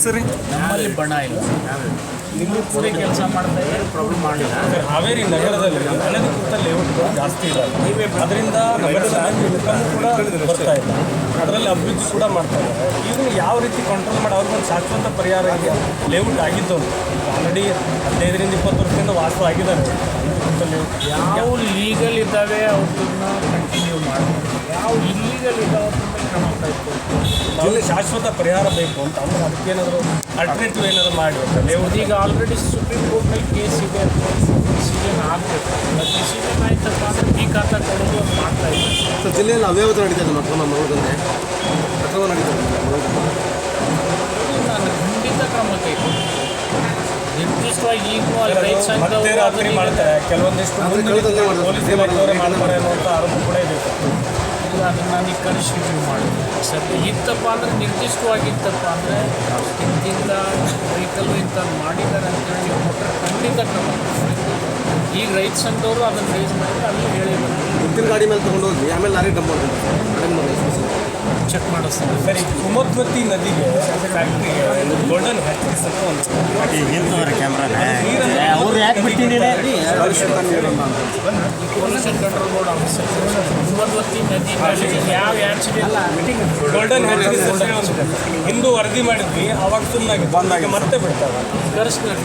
ಸರಿ ನಮ್ಮಲ್ಲಿ ಬಣ ಇಲ್ಲ, ಇಲ್ಲಿ ಪೂರಿ ಕೆಲಸ ಮಾಡ್ತಾ ಏನು ಪ್ರಾಬ್ಲಮ್ ಮಾಡಿಲ್ಲ. ಹಾವೇರಿ ನಗರದಲ್ಲಿ ಅನಧಿಕೃತ ಲೇಔಟ್ಗಳು ಜಾಸ್ತಿ ಇದ್ದಾವೆ. ಅದರಿಂದ ನಗರದ ಇನ್ಕಮ್ ಕೂಡ ಬರ್ತಾ ಇಲ್ಲ, ಅದರಲ್ಲಿ ಅಭಿವೃದ್ಧಿ ಕೂಡ ಮಾಡ್ತಾ ಇದ್ದಾರೆ. ಇದನ್ನು ಯಾವ ರೀತಿ ಕಂಟ್ರೋಲ್ ಮಾಡಿ ಅವ್ರಿಗೊಂದು ಶಾಶ್ವತ ಪರಿಹಾರ ಇದೆಯಾ? ಲೇಔಟ್ ಆಗಿದ್ದು ಆಲ್ರೆಡಿ 15-20 ವರ್ಷದಿಂದ ವಾಸ ಆಗಿದ್ದಾರೆ. ಯಾವ ಲೀಗಲ್ ಇದ್ದಾವೆ ಅವ್ರನ್ನ ಕಂಟಿನ್ಯೂ ಮಾಡಬೇಕು, ಯಾವ ಇಲ್ಲೀಗಲ್ ಇದ್ದಾವೆ ಕ್ರಮ ಕೈಗೊಳ್ಳಿ. ಶಾಶ್ವತ ಪರಿಹಾರ ಬೇಕು ಅಂತ ಅಂದ್ರೆ ಅದಕ್ಕೇನಾದರೂ ಅಲ್ಟರ್ನೇಟಿವ್ ಏನಾದರೂ ಮಾಡಬೇಕು. ಲೇಔಟ್ ಈಗ ಆಲ್ರೆಡಿ ಸುಪ್ರೀಂ ಕೋರ್ಟ್ನಲ್ಲಿ ಕೇಸ್ ಇದೆ, ಡಿಸಿಷನ್ ಆಗಬೇಕು. ಡಿಸಿಷನ್ ಆಯ್ತಪ್ಪ ಅಂದರೆ ಈ ಖಾತಾ ಕೊಡೋದು ಅಂತ ಮಾಡ್ತಾ ಇದ್ದಾರೆ. ಸೊ ಜಿಲ್ಲೆಯಲ್ಲಿ ಅವ್ಯವಹಾರ ನಡೀತದೆ ಅಕ್ರಮ ಮಾಡೋದಂತೆ, ಅಕ್ರಮ ನಡೀತದೆ. ನಾನು ಖಂಡಿತ ಕ್ರಮ ಕೈಗೊಳ್ಳಿ. ನಿರ್ದಿಷ್ಟವಾಗಿ ಈಗಲೂ ಅಲ್ಲಿ ರೈತ ಸಂಘ ರಾತ್ರಿ ಮಾಡ್ತಾರೆ, ಕೆಲವೊಂದಿಷ್ಟು ಪೊಲೀಸ್ ಇಲಾಖೆಯವರೇ ಮಾಡ್ತಾರೆ ಅನ್ನುವಂಥ ಆರೋಪ ಕೂಡ ಇದೆ. ಇಲ್ಲ, ಅದನ್ನು ನಾನು ಈಗ ಕರೆಸಿ ರಿವ್ಯೂ ಮಾಡಿದೆ. ಸರಿ ಇತ್ತಪ್ಪ ಅಂದರೆ ನಿರ್ದಿಷ್ಟವಾಗಿತ್ತಪ್ಪ ಅಂದರೆ ಇಂತಿಂದ ವೆಹಿಕಲ್ ಇಂಥದ್ದು ಮಾಡಿದ್ದಾರೆ ಅಂತೇಳಿ ನೀವು ಕೊಟ್ಟರೆ ಖಂಡಿತ ಕ್ರಮ. ಈಗ ರೈತ ಸಂಘದವರು ಅದನ್ನು ರೇಸ್ ಮಾಡಿದ್ರೆ ಅಲ್ಲಿ ಹೇಳಿದ್ರು ಗುತ್ತಿನ ಗಾಡಿ ಮೇಲೆ ತೊಗೊಂಡು ಹೋಗಿ ಆಮೇಲೆ ಲಾರಿ ಡಂಪ್ ಮಾಡ್ತಾರೆ, ಚೆಕ್ ಮಾಡಿಸ್ತಾರೆ. ಸರಿ, ಕುಮದ್ವತಿ ನದಿಗೆ ಫ್ಯಾಕ್ಟ್ರಿಗೆ ಗೋಲ್ಡನ್ ಹ್ಯಾಚರೀಸ್ ಅಂತ ಒಂದು ಅವ್ರು ಯಾಕೆ ಬಿಟ್ಟಿದ್ದೀರಿ? Pollution control board officer Kumudvathi ನದಿ ಯಾವ ಆಕ್ಸಿಡೆಂಟ್ ಗೋಲ್ಡನ್ ಹ್ಯಾಚರೀಸ್ ಅಂತ ಹಿಂದೂ ವರದಿ ಮಾಡಿದ್ವಿ, ಅವಾಗ ಸುಮ್ಮನಾಗಿ ಬಂದಾಗ ಮತ್ತೆ ಬಿಡ್ತಾರೆ. ಕರೆಸ್ತಾರೆ.